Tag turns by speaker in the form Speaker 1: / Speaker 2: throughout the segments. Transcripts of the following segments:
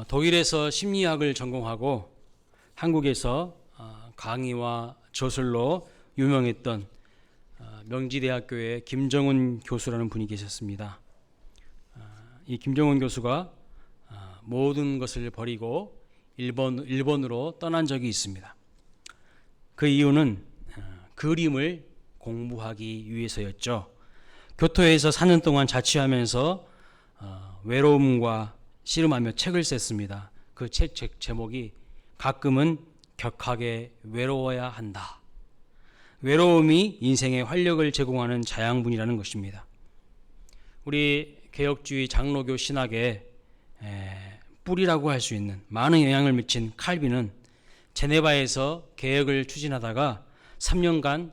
Speaker 1: 독일에서 심리학을 전공하고 한국에서 강의와 저술로 유명했던 명지대학교의 김정은 교수라는 분이 계셨습니다. 이 김정은 교수가 모든 것을 버리고 일본으로 떠난 적이 있습니다. 그 이유는 그림을 공부하기 위해서였죠. 교토에서 4년 동안 자취하면서 외로움과 씨름하며 책을 썼습니다. 그 책 제목이 가끔은 격하게 외로워야 한다. 외로움이 인생에 활력을 제공하는 자양분이라는 것입니다. 우리 개혁주의 장로교 신학의 뿌리라고 할 수 있는 많은 영향을 미친 칼빈은 제네바에서 개혁을 추진하다가 3년간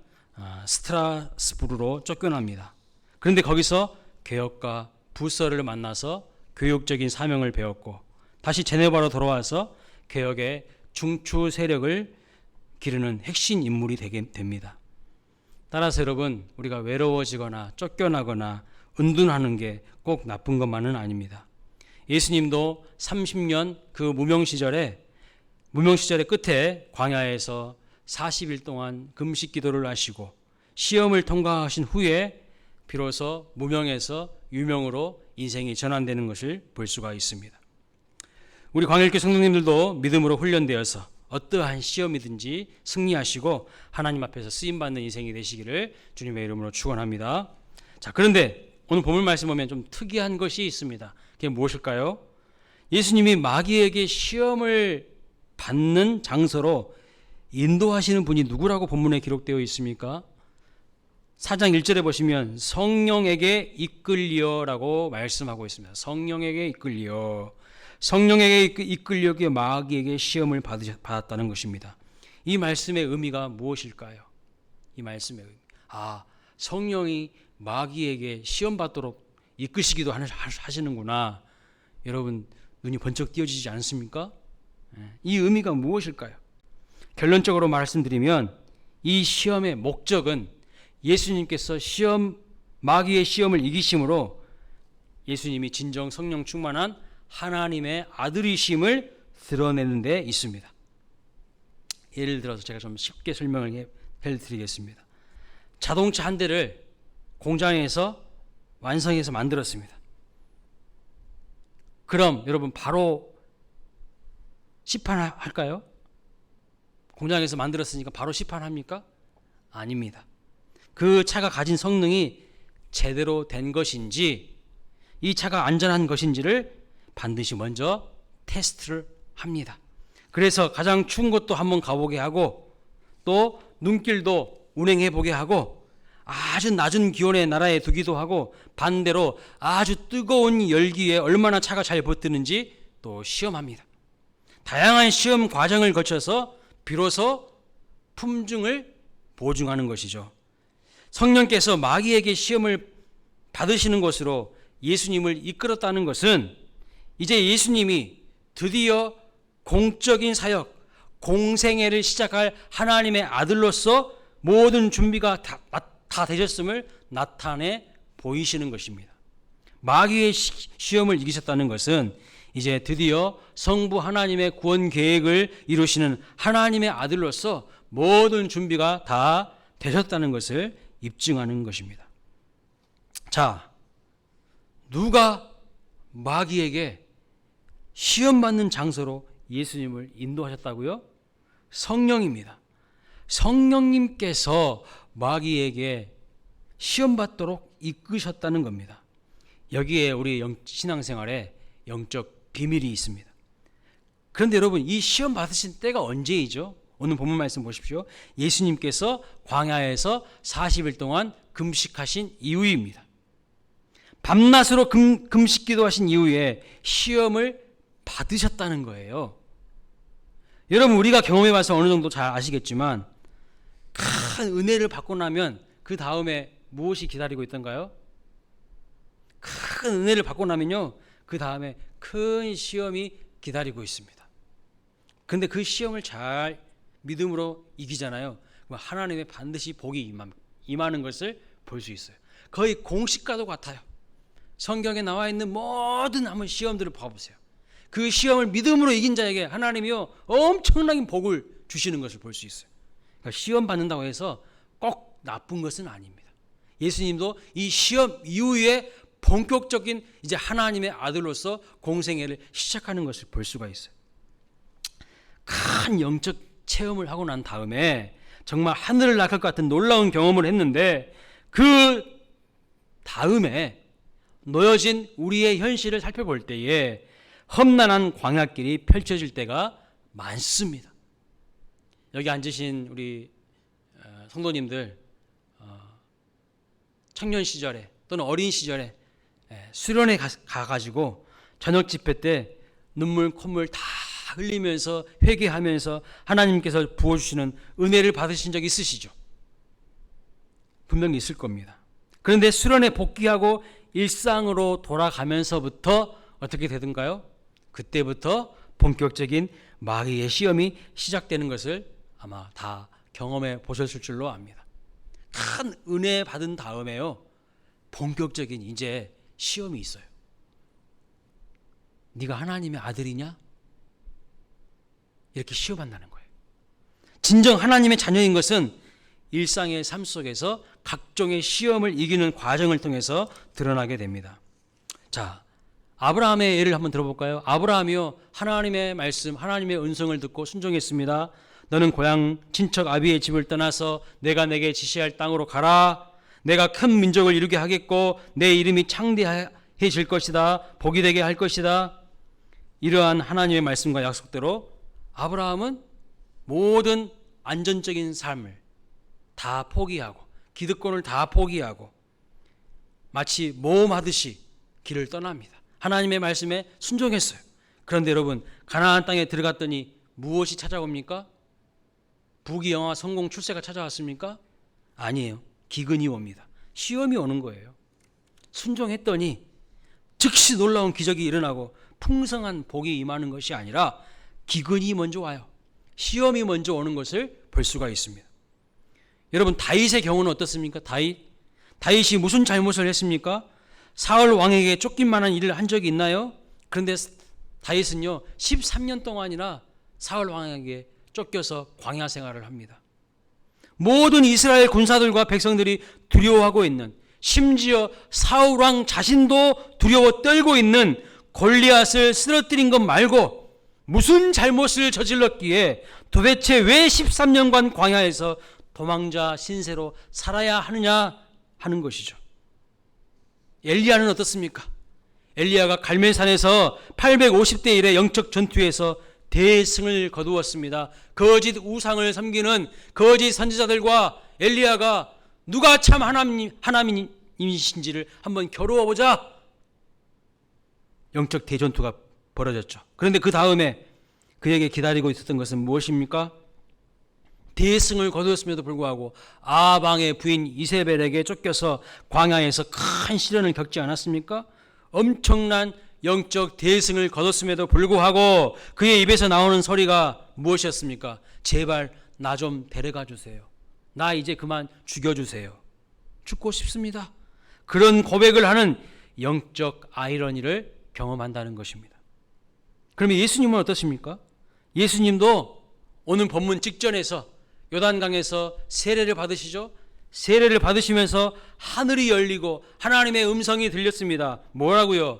Speaker 1: 스트라스부르로 쫓겨납니다. 그런데 거기서 개혁가 부서를 만나서 교육적인 사명을 배웠고 다시 제네바로 돌아와서 개혁의 중추 세력을 기르는 핵심 인물이 되게 됩니다. 따라서 여러분, 우리가 외로워지거나 쫓겨나거나 은둔하는 게 꼭 나쁜 것만은 아닙니다. 예수님도 30년 그 무명 시절의 끝에 광야에서 40일 동안 금식 기도를 하시고 시험을 통과하신 후에 비로소 무명에서 유명으로 인생이 전환되는 것을 볼 수가 있습니다. 우리 광일교 성도님들도 믿음으로 훈련되어서 어떠한 시험이든지 승리하시고 하나님 앞에서 쓰임받는 인생이 되시기를 주님의 이름으로 축원합니다. 자, 그런데 오늘 본문 말씀 보면 좀 특이한 것이 있습니다. 그게 무엇일까요? 예수님이 마귀에게 시험을 받는 장소로 인도하시는 분이 누구라고 본문에 기록되어 있습니까? 4장 1절에 보시면 성령에게 이끌려라고 말씀하고 있습니다. 성령에게 이끌려. 성령에게 이끌려 마귀에게 시험을 받았다는 것입니다. 이 말씀의 의미가 무엇일까요? 이 말씀의 의미. 성령이 마귀에게 시험 받도록 이끄시기도 하시는구나. 여러분, 눈이 번쩍 띄어지지 않습니까? 이 의미가 무엇일까요? 결론적으로 말씀드리면 이 시험의 목적은 예수님께서 마귀의 시험을 이기심으로 예수님이 진정 성령 충만한 하나님의 아들이심을 드러내는 데 있습니다. 예를 들어서 제가 좀 쉽게 설명을 해드리겠습니다. 자동차 한 대를 공장에서 완성해서 만들었습니다. 그럼 여러분 바로 시판할까요? 공장에서 만들었으니까 바로 시판합니까? 아닙니다. 그 차가 가진 성능이 제대로 된 것인지 이 차가 안전한 것인지를 반드시 먼저 테스트를 합니다. 그래서 가장 추운 곳도 한번 가보게 하고 또 눈길도 운행해 보게 하고 아주 낮은 기온의 나라에 두기도 하고 반대로 아주 뜨거운 열기에 얼마나 차가 잘 버티는지 또 시험합니다. 다양한 시험 과정을 거쳐서 비로소 품중을 보증하는 것이죠. 성령께서 마귀에게 시험을 받으시는 것으로 예수님을 이끌었다는 것은 이제 예수님이 드디어 공적인 사역, 공생애를 시작할 하나님의 아들로서 모든 준비가 다 되셨음을 나타내 보이시는 것입니다. 마귀의 시험을 이기셨다는 것은 이제 드디어 성부 하나님의 구원 계획을 이루시는 하나님의 아들로서 모든 준비가 다 되셨다는 것을 입증하는 것입니다. 자, 누가 마귀에게 시험받는 장소로 예수님을 인도하셨다고요? 성령입니다. 성령님께서 마귀에게 시험받도록 이끄셨다는 겁니다. 여기에 우리 신앙생활에 영적 비밀이 있습니다. 그런데 여러분, 이 시험 받으신 때가 언제이죠? 오늘 본문 말씀 보십시오. 예수님께서 광야에서 40일 동안 금식하신 이후입니다. 밤낮으로 금식 기도하신 이후에 시험을 받으셨다는 거예요. 여러분, 우리가 경험해 봐서 어느 정도 잘 아시겠지만 큰 은혜를 받고 나면 그 다음에 무엇이 기다리고 있던가요? 큰 은혜를 받고 나면요, 그 다음에 큰 시험이 기다리고 있습니다. 그런데 그 시험을 잘 믿음으로 이기잖아요. 하나님의 반드시 복이 임하는 것을 볼 수 있어요. 거의 공식과도 같아요. 성경에 나와 있는 모든 한번 시험들을 봐보세요. 그 시험을 믿음으로 이긴 자에게 하나님이요 엄청난 복을 주시는 것을 볼 수 있어요. 그러니까 시험 받는다고 해서 꼭 나쁜 것은 아닙니다. 예수님도 이 시험 이후에 본격적인 이제 하나님의 아들로서 공생애를 시작하는 것을 볼 수가 있어요. 큰 영적 체험을 하고 난 다음에 정말 하늘을 날것 같은 놀라운 경험을 했는데 그 다음에 놓여진 우리의 현실을 살펴볼 때에 험난한 광야길이 펼쳐질 때가 많습니다. 여기 앉으신 우리 성도님들 청년 시절에 또는 어린 시절에 수련회 가가지고 저녁 집회 때 눈물 콧물 다 흘리면서 회개하면서 하나님께서 부어주시는 은혜를 받으신 적 있으시죠? 분명히 있을 겁니다. 그런데 수련회 복귀하고 일상으로 돌아가면서부터 어떻게 되던가요? 그때부터 본격적인 마귀의 시험이 시작되는 것을 아마 다 경험해 보셨을 줄로 압니다. 큰 은혜 받은 다음에요, 본격적인 이제 시험이 있어요. 네가 하나님의 아들이냐? 이렇게 시험한다는 거예요. 진정 하나님의 자녀인 것은 일상의 삶 속에서 각종의 시험을 이기는 과정을 통해서 드러나게 됩니다. 자, 아브라함의 예를 한번 들어볼까요? 아브라함이요, 하나님의 말씀, 하나님의 음성을 듣고 순종했습니다. 너는 고향 친척 아비의 집을 떠나서 내가 내게 지시할 땅으로 가라. 내가 큰 민족을 이루게 하겠고 내 이름이 창대해질 것이다. 복이 되게 할 것이다. 이러한 하나님의 말씀과 약속대로 아브라함은 모든 안전적인 삶을 다 포기하고 기득권을 다 포기하고 마치 모험하듯이 길을 떠납니다. 하나님의 말씀에 순종했어요. 그런데 여러분, 가나안 땅에 들어갔더니 무엇이 찾아옵니까? 부귀영화 성공 출세가 찾아왔습니까? 아니에요. 기근이 옵니다. 시험이 오는 거예요. 순종했더니 즉시 놀라운 기적이 일어나고 풍성한 복이 임하는 것이 아니라 기근이 먼저 와요. 시험이 먼저 오는 것을 볼 수가 있습니다. 여러분, 다윗의 경우는 어떻습니까? 다윗이 무슨 잘못을 했습니까? 사울 왕에게 쫓길 만한 일을 한 적이 있나요? 그런데 다윗은요 13년 동안이나 사울 왕에게 쫓겨서 광야 생활을 합니다. 모든 이스라엘 군사들과 백성들이 두려워하고 있는, 심지어 사울 왕 자신도 두려워 떨고 있는 골리앗을 쓰러뜨린 것 말고 무슨 잘못을 저질렀기에 도대체 왜 13년간 광야에서 도망자 신세로 살아야 하느냐 하는 것이죠. 엘리야는 어떻습니까? 엘리야가 갈멜산에서 850대 1의 영적 전투에서 대승을 거두었습니다. 거짓 우상을 섬기는 거짓 선지자들과 엘리야가 누가 참 하나님이신지를 한번 겨루어보자. 영적 대전투가 벌어졌죠. 그런데 그 다음에 그에게 기다리고 있었던 것은 무엇입니까? 대승을 거두었음에도 불구하고 아방의 부인 이세벨에게 쫓겨서 광야에서 큰 시련을 겪지 않았습니까? 엄청난 영적 대승을 거뒀음에도 불구하고 그의 입에서 나오는 소리가 무엇이었습니까? 제발 나 좀 데려가 주세요. 나 이제 그만 죽여주세요. 죽고 싶습니다. 그런 고백을 하는 영적 아이러니를 경험한다는 것입니다. 그러면 예수님은 어떠십니까? 예수님도 오늘 본문 직전에서 요단강에서 세례를 받으시죠. 세례를 받으시면서 하늘이 열리고 하나님의 음성이 들렸습니다. 뭐라고요?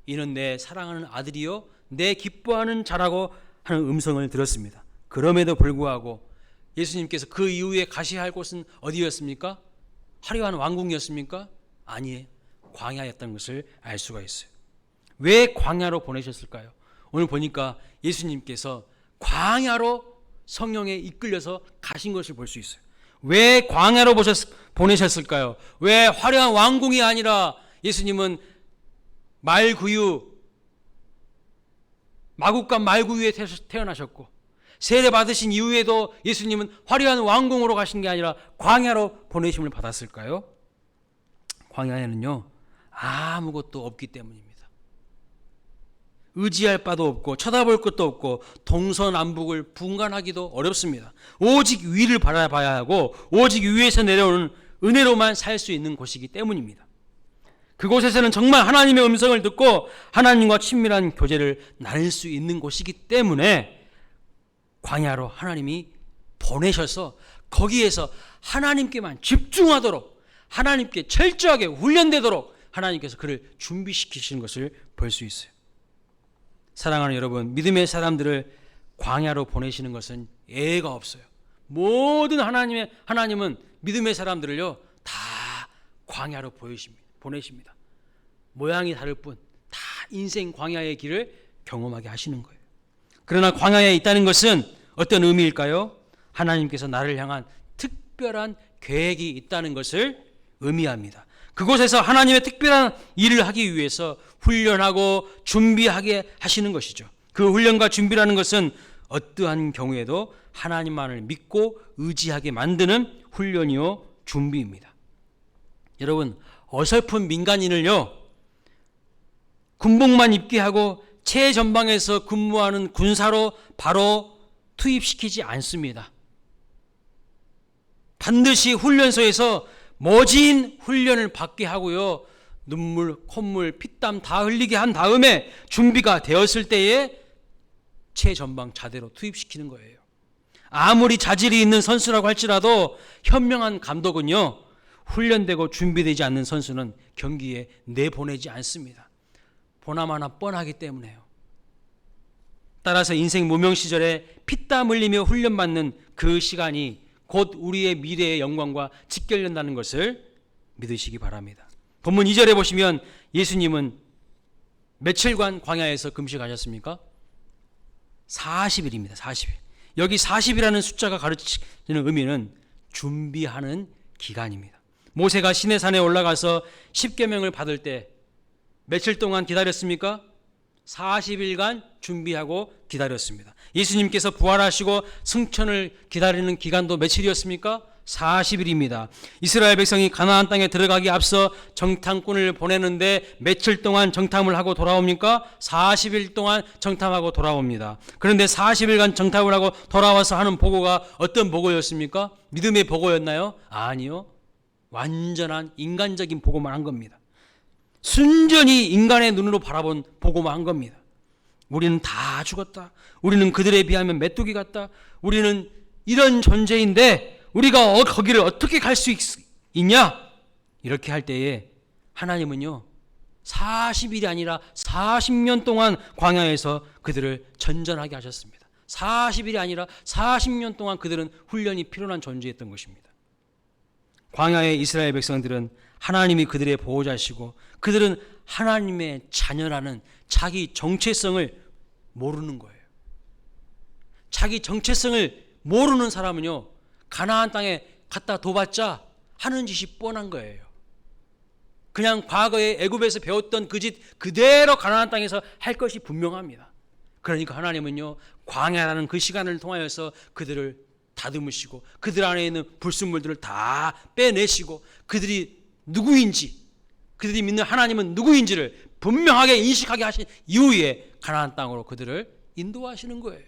Speaker 1: 이는 내 사랑하는 아들이요 내 기뻐하는 자라고 하는 음성을 들었습니다. 그럼에도 불구하고 예수님께서 그 이후에 가셔야 할 곳은 어디였습니까? 화려한 왕궁이었습니까? 아니에요. 광야였던 것을 알 수가 있어요. 왜 광야로 보내셨을까요? 오늘 보니까 예수님께서 광야로 성령에 이끌려서 가신 것을 볼 수 있어요. 왜 광야로 보내셨을까요? 왜 화려한 왕궁이 아니라 예수님은 마국간 말구유에 태어나셨고 세례 받으신 이후에도 예수님은 화려한 왕궁으로 가신 게 아니라 광야로 보내심을 받았을까요? 광야에는요 아무것도 없기 때문입니다. 의지할 바도 없고 쳐다볼 것도 없고 동서남북을 분간하기도 어렵습니다. 오직 위를 바라봐야 하고 오직 위에서 내려오는 은혜로만 살 수 있는 곳이기 때문입니다. 그곳에서는 정말 하나님의 음성을 듣고 하나님과 친밀한 교제를 나눌 수 있는 곳이기 때문에 광야로 하나님이 보내셔서 거기에서 하나님께만 집중하도록, 하나님께 철저하게 훈련되도록 하나님께서 그를 준비시키시는 것을 볼 수 있어요. 사랑하는 여러분, 믿음의 사람들을 광야로 보내시는 것은 예외가 없어요. 모든 하나님은 믿음의 사람들을요 다 광야로 보내십니다. 모양이 다를 뿐 다 인생 광야의 길을 경험하게 하시는 거예요. 그러나 광야에 있다는 것은 어떤 의미일까요? 하나님께서 나를 향한 특별한 계획이 있다는 것을 의미합니다. 그곳에서 하나님의 특별한 일을 하기 위해서 훈련하고 준비하게 하시는 것이죠. 그 훈련과 준비라는 것은 어떠한 경우에도 하나님만을 믿고 의지하게 만드는 훈련이요 준비입니다. 여러분, 어설픈 민간인을요 군복만 입게 하고 최전방에서 근무하는 군사로 바로 투입시키지 않습니다. 반드시 훈련소에서 멋진 훈련을 받게 하고요, 눈물, 콧물, 피땀 다 흘리게 한 다음에 준비가 되었을 때에 최전방 자대로 투입시키는 거예요. 아무리 자질이 있는 선수라고 할지라도 현명한 감독은요 훈련되고 준비되지 않는 선수는 경기에 내보내지 않습니다. 보나마나 뻔하기 때문에요. 따라서 인생 무명 시절에 피땀 흘리며 훈련받는 그 시간이 곧 우리의 미래의 영광과 직결된다는 것을 믿으시기 바랍니다. 본문 2절에 보시면 예수님은 며칠간 광야에서 금식하셨습니까? 40일입니다. 40일. 여기 40이라는 숫자가 가르치는 의미는 준비하는 기간입니다. 모세가 시내산에 올라가서 십계명을 받을 때 며칠 동안 기다렸습니까? 40일간 준비하고 기다렸습니다. 예수님께서 부활하시고 승천을 기다리는 기간도 며칠이었습니까? 40일입니다. 이스라엘 백성이 가나안 땅에 들어가기 앞서 정탐꾼을 보내는데 며칠 동안 정탐을 하고 돌아옵니까? 40일 동안 정탐하고 돌아옵니다. 그런데 40일간 정탐을 하고 돌아와서 하는 보고가 어떤 보고였습니까? 믿음의 보고였나요? 아니요. 완전한 인간적인 보고만 한 겁니다. 순전히 인간의 눈으로 바라본 보고만 한 겁니다. 우리는 다 죽었다. 우리는 그들에 비하면 메뚜기 같다. 우리는 이런 존재인데 우리가 거기를 어떻게 갈 수 있냐? 이렇게 할 때에 하나님은요 40일이 아니라 40년 동안 광야에서 그들을 전전하게 하셨습니다. 40일이 아니라 40년 동안 그들은 훈련이 필요한 존재였던 것입니다. 광야의 이스라엘 백성들은 하나님이 그들의 보호자시고 그들은 하나님의 자녀라는 자기 정체성을 모르는 거예요. 자기 정체성을 모르는 사람은요 가나안 땅에 갖다 둬봤자 하는 짓이 뻔한 거예요. 그냥 과거에 애굽에서 배웠던 그 짓 그대로 가나안 땅에서 할 것이 분명합니다. 그러니까 하나님은요 광야라는 그 시간을 통하여서 그들을 다듬으시고 그들 안에 있는 불순물들을 다 빼내시고 그들이 누구인지, 그들이 믿는 하나님은 누구인지를 분명하게 인식하게 하신 이후에 가나안 땅으로 그들을 인도하시는 거예요.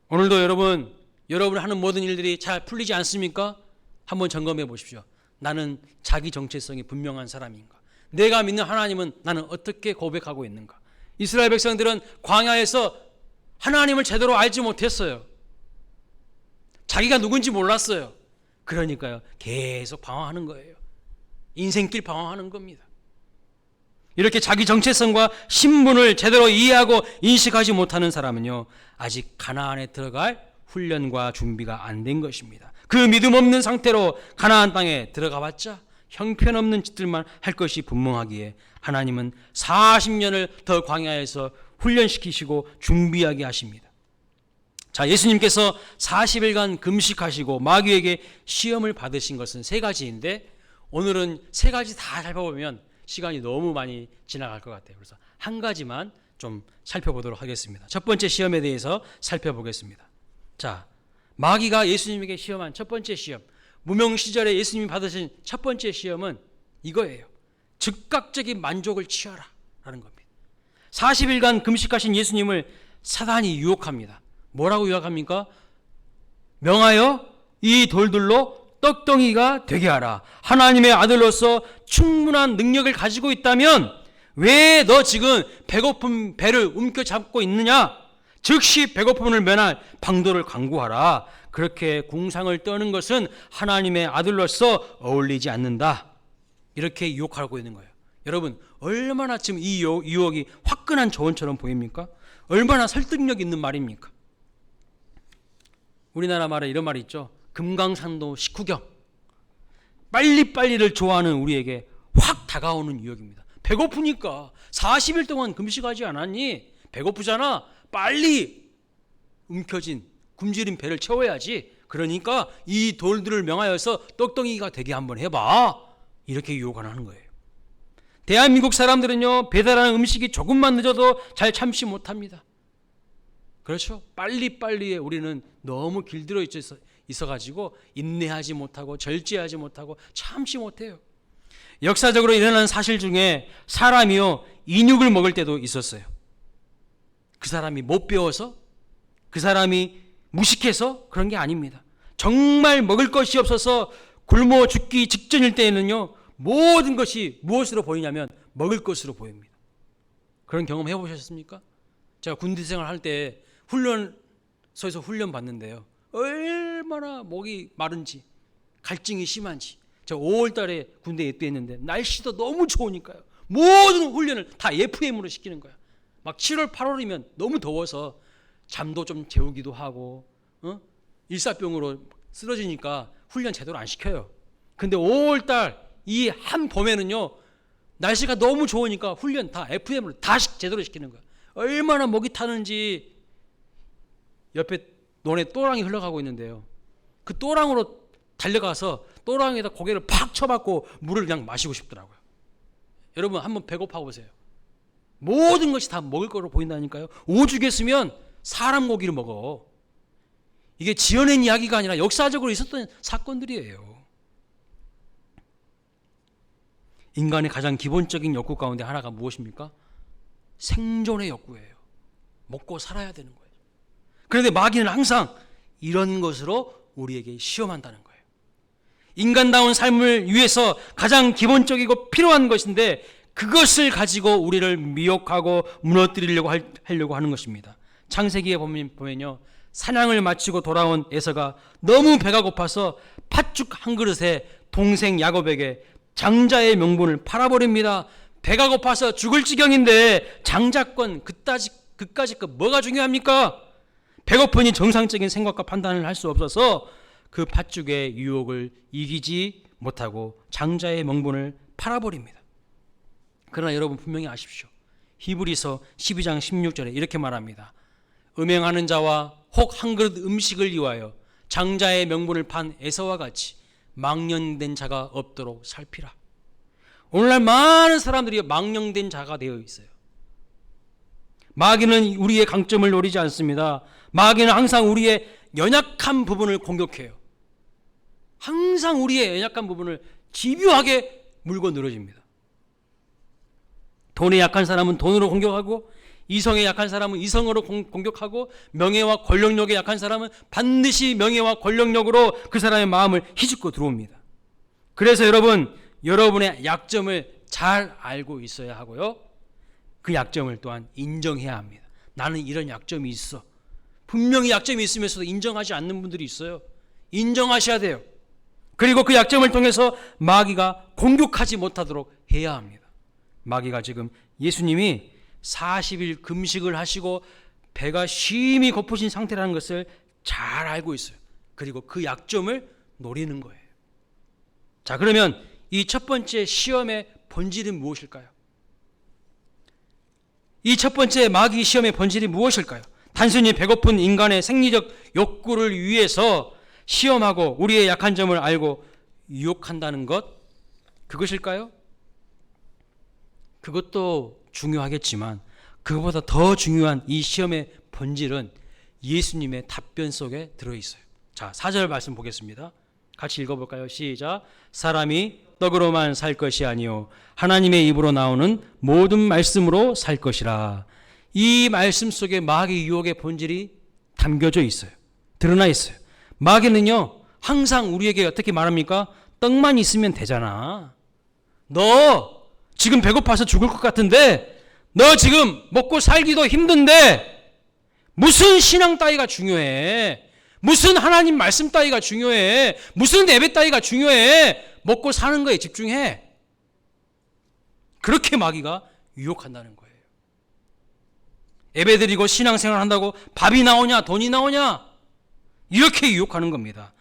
Speaker 1: 오늘도 여러분 하는 모든 일들이 잘 풀리지 않습니까? 한번 점검해 보십시오. 나는 자기 정체성이 분명한 사람인가? 내가 믿는 하나님은 나는 어떻게 고백하고 있는가? 이스라엘 백성들은 광야에서 하나님을 제대로 알지 못했어요. 자기가 누군지 몰랐어요. 그러니까요 계속 방황하는 거예요. 인생길 방황하는 겁니다. 이렇게 자기 정체성과 신분을 제대로 이해하고 인식하지 못하는 사람은요 아직 가나안에 들어갈 훈련과 준비가 안 된 것입니다. 그 믿음 없는 상태로 가나안 땅에 들어가 봤자 형편없는 짓들만 할 것이 분명하기에 하나님은 40년을 더 광야에서 훈련시키시고 준비하게 하십니다. 자, 예수님께서 40일간 금식하시고 마귀에게 시험을 받으신 것은 세 가지인데 오늘은 세 가지 다 살펴보면 시간이 너무 많이 지나갈 것 같아요. 그래서 한 가지만 좀 살펴보도록 하겠습니다. 첫 번째 시험에 대해서 살펴보겠습니다. 자, 마귀가 예수님에게 시험한 첫 번째 시험, 무명 시절에 예수님이 받으신 첫 번째 시험은 이거예요. 즉각적인 만족을 취하라 라는 겁니다. 40일간 금식하신 예수님을 사단이 유혹합니다. 뭐라고 유혹합니까? 명하여 이 돌들로 떡덩이가 되게 하라. 하나님의 아들로서 충분한 능력을 가지고 있다면 왜 너 지금 배고픈 배를 움켜잡고 있느냐? 즉시 배고픔을 면할 방도를 강구하라. 그렇게 궁상을 떠는 것은 하나님의 아들로서 어울리지 않는다. 이렇게 유혹하고 있는 거예요. 여러분, 얼마나 지금 이 유혹이 화끈한 조언처럼 보입니까? 얼마나 설득력 있는 말입니까? 우리나라 말에 이런 말이 있죠. 금강산도 식후경. 빨리빨리를 좋아하는 우리에게 확 다가오는 유혹입니다. 배고프니까 40일 동안 금식하지 않았니? 배고프잖아. 빨리 움켜진 굶주린 배를 채워야지. 그러니까 이 돌들을 명하여서 떡덩이가 되게 한번 해봐. 이렇게 유혹을 하는 거예요. 대한민국 사람들은요, 배달하는 음식이 조금만 늦어도 잘 참지 못합니다. 그렇죠? 빨리빨리에 우리는 너무 길들어 있어가지고 인내하지 못하고 절제하지 못하고 참지 못해요. 역사적으로 일어난 사실 중에 사람이요, 인육을 먹을 때도 있었어요. 그 사람이 못 배워서, 그 사람이 무식해서 그런 게 아닙니다. 정말 먹을 것이 없어서 굶어 죽기 직전일 때에는요, 모든 것이 무엇으로 보이냐면 먹을 것으로 보입니다. 그런 경험 해보셨습니까? 제가 군대 생활할 때 훈련소에서 훈련 받는데요, 얼마나 목이 마른지 갈증이 심한지. 제가 5월 달에 군대에 입대했는데 날씨도 너무 좋으니까요, 모든 훈련을 다 FM으로 시키는 거야. 막 7월 8월이면 너무 더워서 잠도 좀 재우기도 하고, 일사병으로 쓰러지니까 훈련 제대로 안 시켜요. 근데 5월 달 이 한 봄에는요, 날씨가 너무 좋으니까 훈련 다 FM으로 다 제대로 시키는 거야. 얼마나 목이 타는지. 옆에 논에 또랑이 흘러가고 있는데요, 그 또랑으로 달려가서 또랑에다 고개를 팍 쳐박고 물을 그냥 마시고 싶더라고요. 여러분, 한번 배고파 보세요. 모든 것이 다 먹을 거로 보인다니까요. 오죽했으면 사람 고기를 먹어. 이게 지어낸 이야기가 아니라 역사적으로 있었던 사건들이에요. 인간의 가장 기본적인 욕구 가운데 하나가 무엇입니까? 생존의 욕구예요. 먹고 살아야 되는 거예요. 그런데 마귀는 항상 이런 것으로 우리에게 시험한다는 거예요. 인간다운 삶을 위해서 가장 기본적이고 필요한 것인데 그것을 가지고 우리를 미혹하고 무너뜨리려고 하려고 하는 것입니다. 창세기에 보면요, 사냥을 마치고 돌아온 에서가 너무 배가 고파서 팥죽 한 그릇에 동생 야곱에게 장자의 명분을 팔아버립니다. 배가 고파서 죽을 지경인데 장자권 그까짓 거 뭐가 중요합니까? 배고프니 정상적인 생각과 판단을 할 수 없어서 그 팥죽의 유혹을 이기지 못하고 장자의 명분을 팔아버립니다. 그러나 여러분, 분명히 아십시오. 히브리서 12장 16절에 이렇게 말합니다. 음행하는 자와 혹 한 그릇 음식을 위하여 장자의 명분을 판 에서와 같이 망령된 자가 없도록 살피라. 오늘날 많은 사람들이 망령된 자가 되어 있어요. 마귀는 우리의 강점을 노리지 않습니다. 마귀는 항상 우리의 연약한 부분을 공격해요. 항상 우리의 연약한 부분을 집요하게 물고 늘어집니다. 돈에 약한 사람은 돈으로 공격하고, 이성에 약한 사람은 이성으로 공격하고, 명예와 권력력에 약한 사람은 반드시 명예와 권력력으로 그 사람의 마음을 휘젓고 들어옵니다. 그래서 여러분, 여러분의 약점을 잘 알고 있어야 하고요, 그 약점을 또한 인정해야 합니다. 나는 이런 약점이 있어. 분명히 약점이 있으면서도 인정하지 않는 분들이 있어요. 인정하셔야 돼요. 그리고 그 약점을 통해서 마귀가 공격하지 못하도록 해야 합니다. 마귀가 지금 예수님이 40일 금식을 하시고 배가 심히 고프신 상태라는 것을 잘 알고 있어요. 그리고 그 약점을 노리는 거예요. 자, 그러면 이 첫 번째 시험의 본질은 무엇일까요? 이 첫 번째 마귀 시험의 본질이 무엇일까요? 단순히 배고픈 인간의 생리적 욕구를 위해서 시험하고 우리의 약한 점을 알고 유혹한다는 것, 그것일까요? 그것도 중요하겠지만 그것보다 더 중요한 이 시험의 본질은 예수님의 답변 속에 들어있어요. 자, 4절 말씀 보겠습니다. 같이 읽어볼까요? 시작. 사람이 떡으로만 살 것이 아니요 하나님의 입으로 나오는 모든 말씀으로 살 것이라. 이 말씀 속에 마귀 유혹의 본질이 담겨져 있어요. 드러나 있어요. 마귀는요, 항상 우리에게 어떻게 말합니까? 떡만 있으면 되잖아. 너 지금 배고파서 죽을 것 같은데, 너 지금 먹고 살기도 힘든데 무슨 신앙 따위가 중요해? 무슨 하나님 말씀 따위가 중요해? 무슨 예배 따위가 중요해? 먹고 사는 거에 집중해. 그렇게 마귀가 유혹한다는 거예요. 예배드리고 신앙생활 한다고 밥이 나오냐 돈이 나오냐 이렇게 유혹하는 겁니다.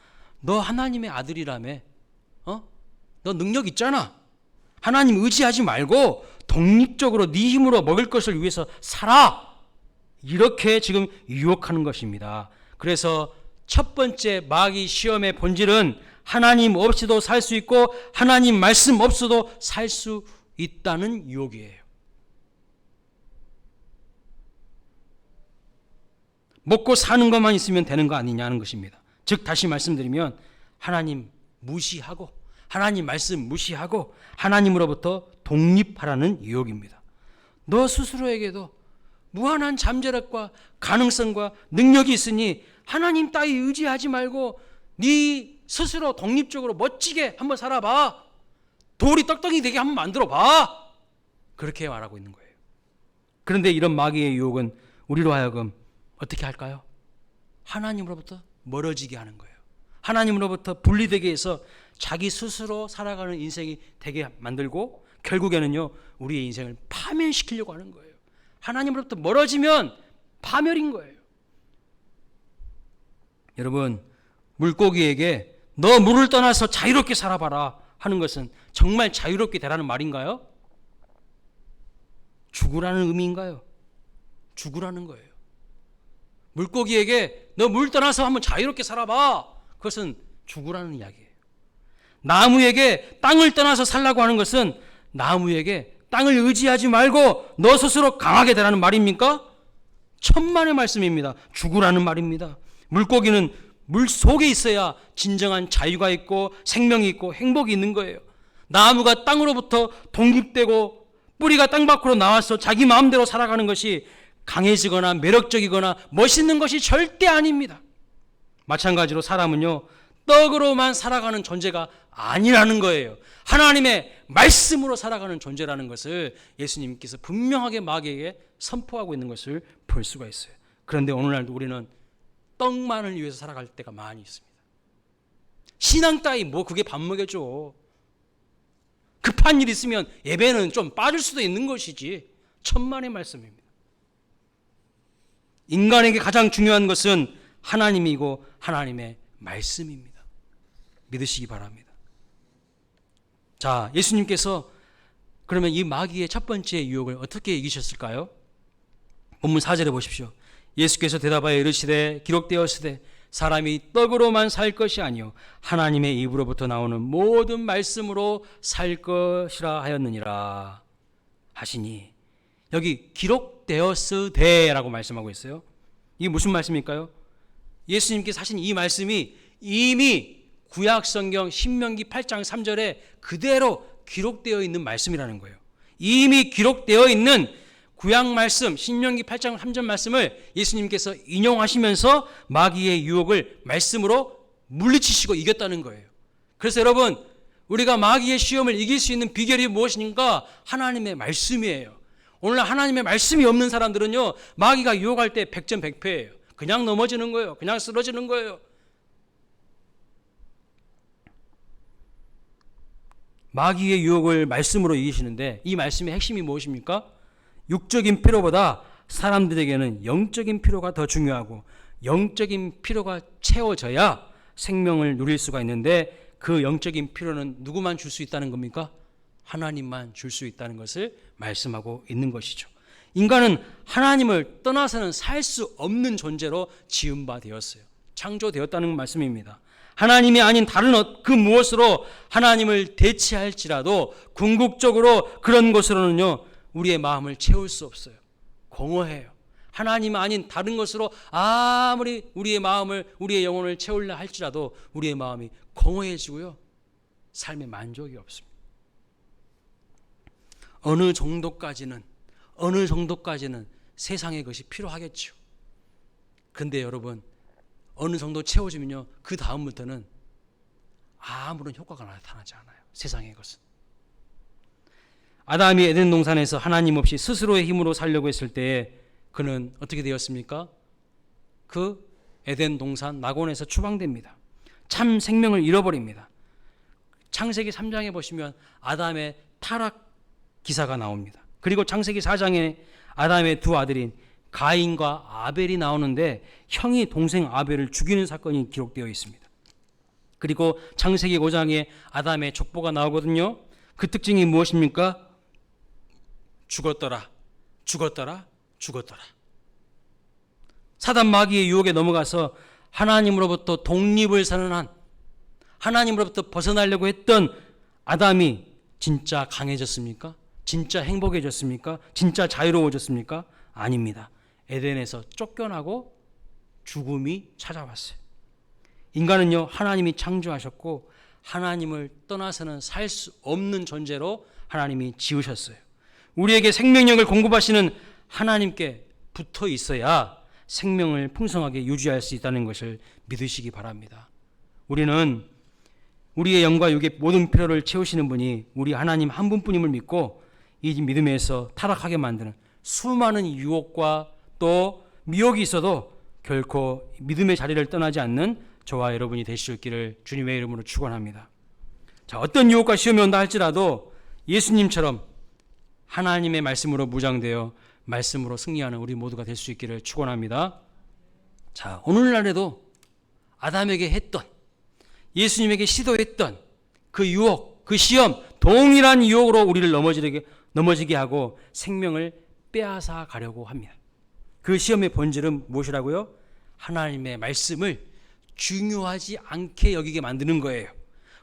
Speaker 1: 너 하나님의 아들이라며, 너 능력 있잖아. 하나님 의지하지 말고 독립적으로 네 힘으로 먹을 것을 위해서 살아. 이렇게 지금 유혹하는 것입니다. 그래서 첫 번째 마귀 시험의 본질은 하나님 없이도 살 수 있고 하나님 말씀 없어도 살 수 있다는 유혹이에요. 먹고 사는 것만 있으면 되는 거 아니냐는 것입니다. 즉 다시 말씀드리면 하나님 무시하고 하나님 말씀 무시하고 하나님으로부터 독립하라는 유혹입니다. 너 스스로에게도 무한한 잠재력과 가능성과 능력이 있으니 하나님 따위 의지하지 말고 네 스스로 독립적으로 멋지게 한번 살아봐. 돌이 떡떡이 되게 한번 만들어봐. 그렇게 말하고 있는 거예요. 그런데 이런 마귀의 유혹은 우리로 하여금 어떻게 할까요? 하나님으로부터 멀어지게 하는 거예요. 하나님으로부터 분리되게 해서 자기 스스로 살아가는 인생이 되게 만들고 결국에는요 우리의 인생을 파멸시키려고 하는 거예요. 하나님으로부터 멀어지면 파멸인 거예요. 여러분, 물고기에게 너 물을 떠나서 자유롭게 살아봐라 하는 것은 정말 자유롭게 되라는 말인가요? 죽으라는 의미인가요? 죽으라는 거예요. 물고기에게 너 물 떠나서 한번 자유롭게 살아봐. 그것은 죽으라는 이야기예요. 나무에게 땅을 떠나서 살라고 하는 것은 나무에게 땅을 의지하지 말고 너 스스로 강하게 되라는 말입니까? 천만의 말씀입니다. 죽으라는 말입니다. 물고기는 물 속에 있어야 진정한 자유가 있고 생명이 있고 행복이 있는 거예요. 나무가 땅으로부터 독립되고 뿌리가 땅 밖으로 나와서 자기 마음대로 살아가는 것이 강해지거나 매력적이거나 멋있는 것이 절대 아닙니다. 마찬가지로 사람은요 떡으로만 살아가는 존재가 아니라는 거예요. 하나님의 말씀으로 살아가는 존재라는 것을 예수님께서 분명하게 마귀에게 선포하고 있는 것을 볼 수가 있어요. 그런데 오늘날도 우리는 떡만을 위해서 살아갈 때가 많이 있습니다. 신앙 따위 뭐 그게 밥 먹여줘. 급한 일 있으면 예배는 좀 빠질 수도 있는 것이지. 천만의 말씀입니다. 인간에게 가장 중요한 것은 하나님이고 하나님의 말씀입니다. 믿으시기 바랍니다. 자, 예수님께서 그러면 이 마귀의 첫 번째 유혹을 어떻게 이기셨을까요? 본문 4절에 보십시오. 예수께서 대답하여 이르시되 기록되었으되 사람이 떡으로만 살 것이 아니요 하나님의 입으로부터 나오는 모든 말씀으로 살 것이라 하였느니라 하시니, 여기 기록되었으되라고 말씀하고 있어요. 이게 무슨 말씀일까요? 예수님께서 하신 이 말씀이 이미 구약성경 신명기 8장 3절에 그대로 기록되어 있는 말씀이라는 거예요. 이미 기록되어 있는 구약 말씀 신명기 8장 3절 말씀을 예수님께서 인용하시면서 마귀의 유혹을 말씀으로 물리치시고 이겼다는 거예요. 그래서 여러분, 우리가 마귀의 시험을 이길 수 있는 비결이 무엇인가? 하나님의 말씀이에요. 오늘날 하나님의 말씀이 없는 사람들은요 마귀가 유혹할 때 백전백패예요. 그냥 넘어지는 거예요. 그냥 쓰러지는 거예요. 마귀의 유혹을 말씀으로 이기시는데 이 말씀의 핵심이 무엇입니까? 육적인 필요보다 사람들에게는 영적인 필요가 더 중요하고 영적인 필요가 채워져야 생명을 누릴 수가 있는데 그 영적인 필요는 누구만 줄 수 있다는 겁니까? 하나님만 줄 수 있다는 것을 말씀하고 있는 것이죠. 인간은 하나님을 떠나서는 살 수 없는 존재로 지은 바 되었어요. 창조되었다는 말씀입니다. 하나님이 아닌 다른 그 무엇으로 하나님을 대체할지라도 궁극적으로 그런 것으로는요 우리의 마음을 채울 수 없어요. 공허해요. 하나님 아닌 다른 것으로 아무리 우리의 마음을 우리의 영혼을 채우려 할지라도 우리의 마음이 공허해지고요 삶에 만족이 없습니다. 어느 정도까지는 세상의 것이 필요하겠죠. 근데 여러분, 어느 정도 채워지면요 그 다음부터는 아무런 효과가 나타나지 않아요. 세상의 것은. 아담이 에덴 동산에서 하나님 없이 스스로의 힘으로 살려고 했을 때에 그는 어떻게 되었습니까? 그 에덴 동산 낙원에서 추방됩니다. 참 생명을 잃어버립니다. 창세기 3장에 보시면 아담의 타락 기사가 나옵니다. 그리고 창세기 4장에 아담의 두 아들인 가인과 아벨이 나오는데 형이 동생 아벨을 죽이는 사건이 기록되어 있습니다. 그리고 창세기 5장에 아담의 족보가 나오거든요. 그 특징이 무엇입니까? 죽었더라, 죽었더라, 죽었더라. 사단 마귀의 유혹에 넘어가서 하나님으로부터 독립을 선언한, 하나님으로부터 벗어나려고 했던 아담이 진짜 강해졌습니까? 진짜 행복해졌습니까? 진짜 자유로워졌습니까? 아닙니다. 에덴에서 쫓겨나고 죽음이 찾아왔어요. 인간은요, 하나님이 창조하셨고 하나님을 떠나서는 살 수 없는 존재로 하나님이 지으셨어요. 우리에게 생명력을 공급하시는 하나님께 붙어 있어야 생명을 풍성하게 유지할 수 있다는 것을 믿으시기 바랍니다. 우리는 우리의 영과 육의 모든 필요를 채우시는 분이 우리 하나님 한 분뿐임을 믿고 이 믿음에서 타락하게 만드는 수많은 유혹과 또 미혹이 있어도 결코 믿음의 자리를 떠나지 않는 저와 여러분이 되실 길을 주님의 이름으로 축원합니다. 자, 어떤 유혹과 시험이 온다 할지라도 예수님처럼 하나님의 말씀으로 무장되어 말씀으로 승리하는 우리 모두가 될 수 있기를 축원합니다. 자, 오늘날에도 아담에게 했던, 예수님에게 시도했던 그 유혹, 그 시험, 동일한 유혹으로 우리를 넘어지게 하고 생명을 빼앗아 가려고 합니다. 그 시험의 본질은 무엇이라고요? 하나님의 말씀을 중요하지 않게 여기게 만드는 거예요.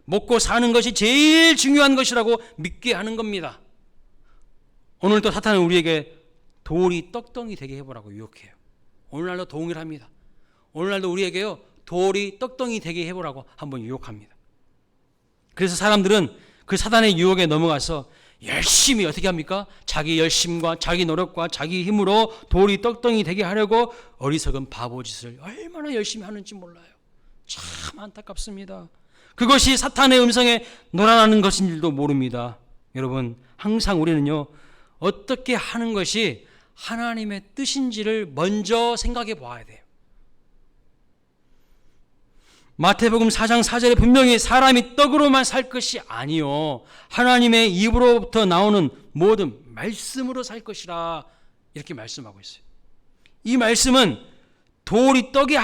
Speaker 1: 먹고 사는 것이 제일 중요한 것이라고 믿게 하는 겁니다. 오늘도 사탄은 우리에게 돌이 떡덩이 되게 해보라고 유혹해요. 오늘날도 동일합니다. 오늘날도 우리에게요, 돌이 떡덩이 되게 해보라고 한번 유혹합니다. 그래서 사람들은 그 사단의 유혹에 넘어가서 열심히 어떻게 합니까? 자기 열심과 자기 노력과 자기 힘으로 돌이 떡덩이 되게 하려고 어리석은 바보짓을 얼마나 열심히 하는지 몰라요. 참 안타깝습니다. 그것이 사탄의 음성에 놀아나는 것인 줄도 모릅니다. 여러분, 항상 우리는요, 어떻게 하는 것이 하나님의 뜻인지를 먼저 생각해 봐야 돼요. 마태복음 4장 4절에 분명히 사람이 떡으로만 살 것이 아니요 하나님의 입으로부터 나오는 모든 말씀으로 살 것이라 이렇게 말씀하고 있어요. 이 말씀은 돌이 떡이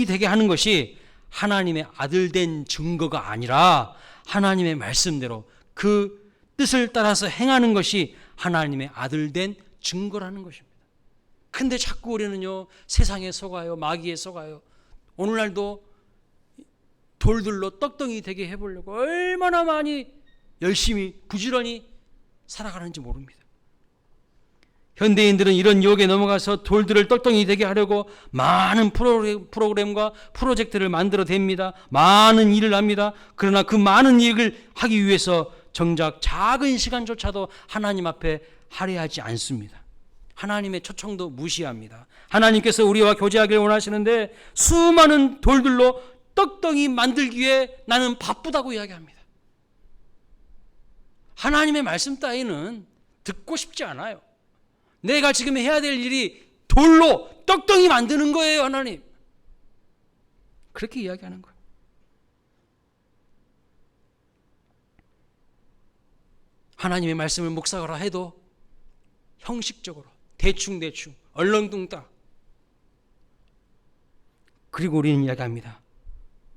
Speaker 1: 되게 하는 것이 하나님의 아들 된 증거가 아니라 하나님의 말씀대로 그 뜻을 따라서 행하는 것이 하나님의 아들 된 증거라는 것입니다. 근데 자꾸 우리는요, 세상에 속아요, 마귀에 속아요. 오늘날도 돌들로 떡덩이 되게 해보려고 얼마나 많이 열심히 부지런히 살아가는지 모릅니다. 현대인들은 이런 유혹에 넘어가서 돌들을 떡덩이 되게 하려고 많은 프로그램과 프로젝트를 만들어댑니다. 많은 일을 합니다. 그러나 그 많은 일을 하기 위해서 정작 작은 시간조차도 하나님 앞에 할애하지 않습니다. 하나님의 초청도 무시합니다. 하나님께서 우리와 교제하기를 원하시는데 수많은 돌들로 떡덩이 만들기에 나는 바쁘다고 이야기합니다. 하나님의 말씀 따위는 듣고 싶지 않아요. 내가 지금 해야 될 일이 돌로 떡덩이 만드는 거예요, 하나님. 그렇게 이야기하는 거예요. 하나님의 말씀을 묵상하라 해도 형식적으로 대충 얼렁뚱땅. 그리고 우리는 이야기합니다.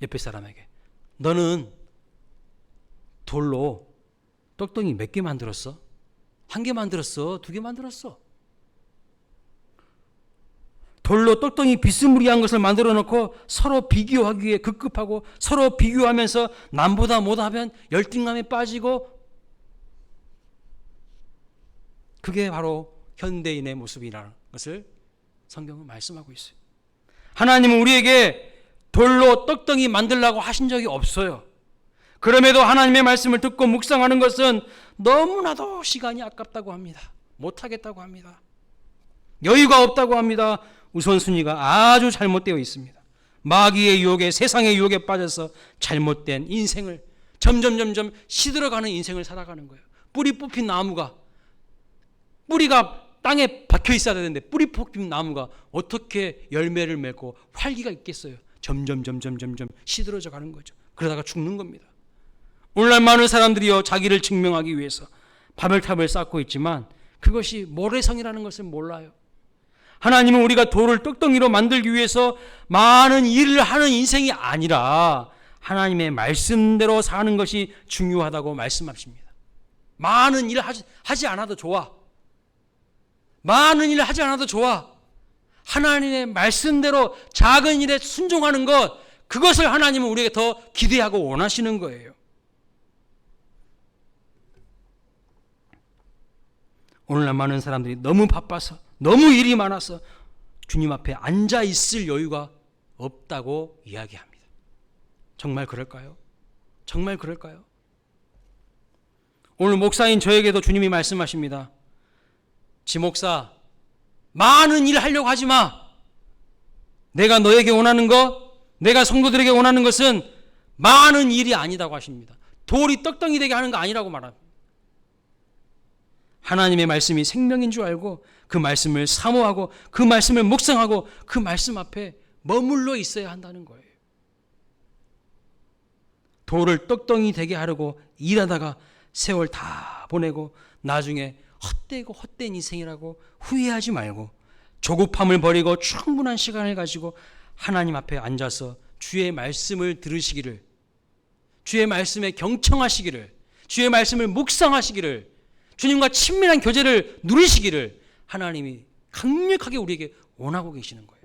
Speaker 1: 옆에 사람에게 너는 돌로 떡덩이 몇 개 만들었어? 1개 만들었어? 2개 만들었어? 돌로 떡덩이 비스무리한 것을 만들어 놓고 서로 비교하기 위해 급급하고 서로 비교하면서 남보다 못하면 열등감에 빠지고, 그게 바로 현대인의 모습이라는 것을 성경은 말씀하고 있어요. 하나님은 우리에게 돌로 떡덩이 만들라고 하신 적이 없어요. 그럼에도 하나님의 말씀을 듣고 묵상하는 것은 너무나도 시간이 아깝다고 합니다. 못하겠다고 합니다. 여유가 없다고 합니다. 우선순위가 아주 잘못되어 있습니다. 마귀의 유혹에, 세상의 유혹에 빠져서 잘못된 인생을 점점 시들어가는 인생을 살아가는 거예요. 뿌리 뽑힌 나무가, 뿌리가 땅에 박혀 있어야 되는데 뿌리 뽑힌 나무가 어떻게 열매를 맺고 활기가 있겠어요? 점점 시들어져 가는 거죠. 그러다가 죽는 겁니다. 오늘날 많은 사람들이요, 자기를 증명하기 위해서 바벨탑을 쌓고 있지만 그것이 모래성이라는 것을 몰라요. 하나님은 우리가 돌을 떡덩이로 만들기 위해서 많은 일을 하는 인생이 아니라 하나님의 말씀대로 사는 것이 중요하다고 말씀하십니다. 많은 일을 하지 않아도 좋아. 많은 일을 하지 않아도 좋아. 하나님의 말씀대로 작은 일에 순종하는 것, 그것을 하나님은 우리에게 더 기대하고 원하시는 거예요. 오늘날 많은 사람들이 너무 바빠서, 너무 일이 많아서 주님 앞에 앉아 있을 여유가 없다고 이야기합니다. 정말 그럴까요? 정말 그럴까요? 오늘 목사인 저에게도 주님이 말씀하십니다. 지목사, 많은 일 하려고 하지 마. 내가 너에게 원하는 것, 내가 성도들에게 원하는 것은 많은 일이 아니다고 하십니다. 돌이 떡덩이 되게 하는 거 아니라고 말합니다. 하나님의 말씀이 생명인 줄 알고 그 말씀을 사모하고 그 말씀을 묵상하고 그 말씀 앞에 머물러 있어야 한다는 거예요. 돌을 떡덩이 되게 하려고 일하다가 세월 다 보내고 나중에 헛되고 헛된 인생이라고 후회하지 말고 조급함을 버리고 충분한 시간을 가지고 하나님 앞에 앉아서 주의 말씀을 들으시기를, 주의 말씀에 경청하시기를, 주의 말씀을 묵상하시기를, 주님과 친밀한 교제를 누리시기를 하나님이 강력하게 우리에게 원하고 계시는 거예요.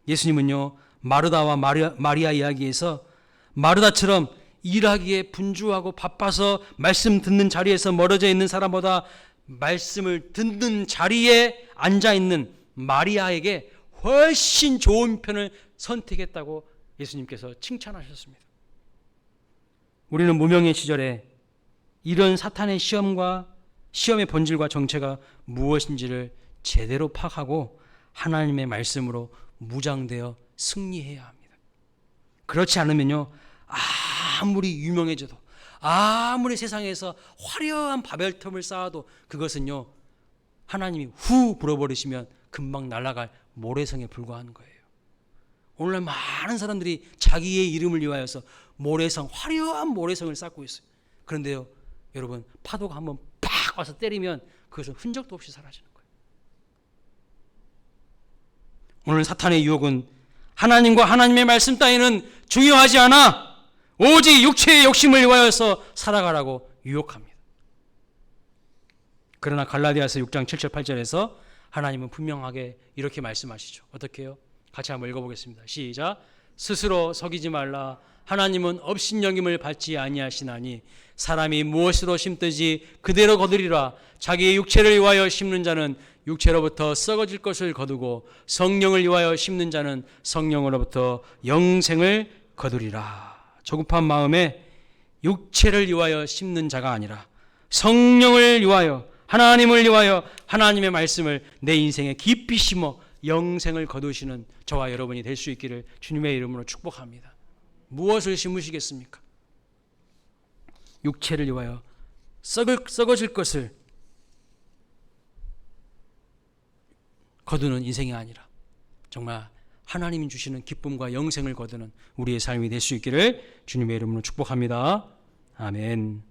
Speaker 1: 예수님은요, 마르다와 마리아 이야기에서 마르다처럼 일하기에 분주하고 바빠서 말씀 듣는 자리에서 멀어져 있는 사람보다 말씀을 듣는 자리에 앉아있는 마리아에게 훨씬 좋은 편을 선택했다고 예수님께서 칭찬하셨습니다. 우리는 무명의 시절에 이런 사탄의 시험의 본질과 정체가 무엇인지를 제대로 파악하고 하나님의 말씀으로 무장되어 승리해야 합니다. 그렇지 않으면요, 아무리 유명해져도, 아무리 세상에서 화려한 바벨탑을 쌓아도 그것은요, 하나님이 후 불어버리시면 금방 날아갈 모래성에 불과한 거예요. 오늘날 많은 사람들이 자기의 이름을 위하여서 모래성, 화려한 모래성을 쌓고 있어요. 그런데요, 여러분, 파도가 한번 팍 와서 때리면 그것은 흔적도 없이 사라지는 거예요. 오늘 사탄의 유혹은 하나님과 하나님의 말씀 따위는 중요하지 않아, 오직 육체의 욕심을 위하여서 살아가라고 유혹합니다. 그러나 갈라디아서 6장 7절 8절에서 하나님은 분명하게 이렇게 말씀하시죠. 어떻게 해요? 같이 한번 읽어보겠습니다. 시작. 스스로 속이지 말라. 하나님은 업신여김을 받지 아니하시나니 사람이 무엇으로 심든지 그대로 거두리라. 자기의 육체를 위하여 심는 자는 육체로부터 썩어질 것을 거두고 성령을 위하여 심는 자는 성령으로부터 영생을 거두리라. 조급한 마음에 육체를 위하여 심는 자가 아니라 성령을 위하여, 하나님을 위하여 하나님의 말씀을 내 인생에 깊이 심어 영생을 거두시는 저와 여러분이 될 수 있기를 주님의 이름으로 축복합니다. 무엇을 심으시겠습니까? 육체를 위하여 썩어질 것을 거두는 인생이 아니라 정말 하나님이 주시는 기쁨과 영생을 거두는 우리의 삶이 될 수 있기를 주님의 이름으로 축복합니다. 아멘.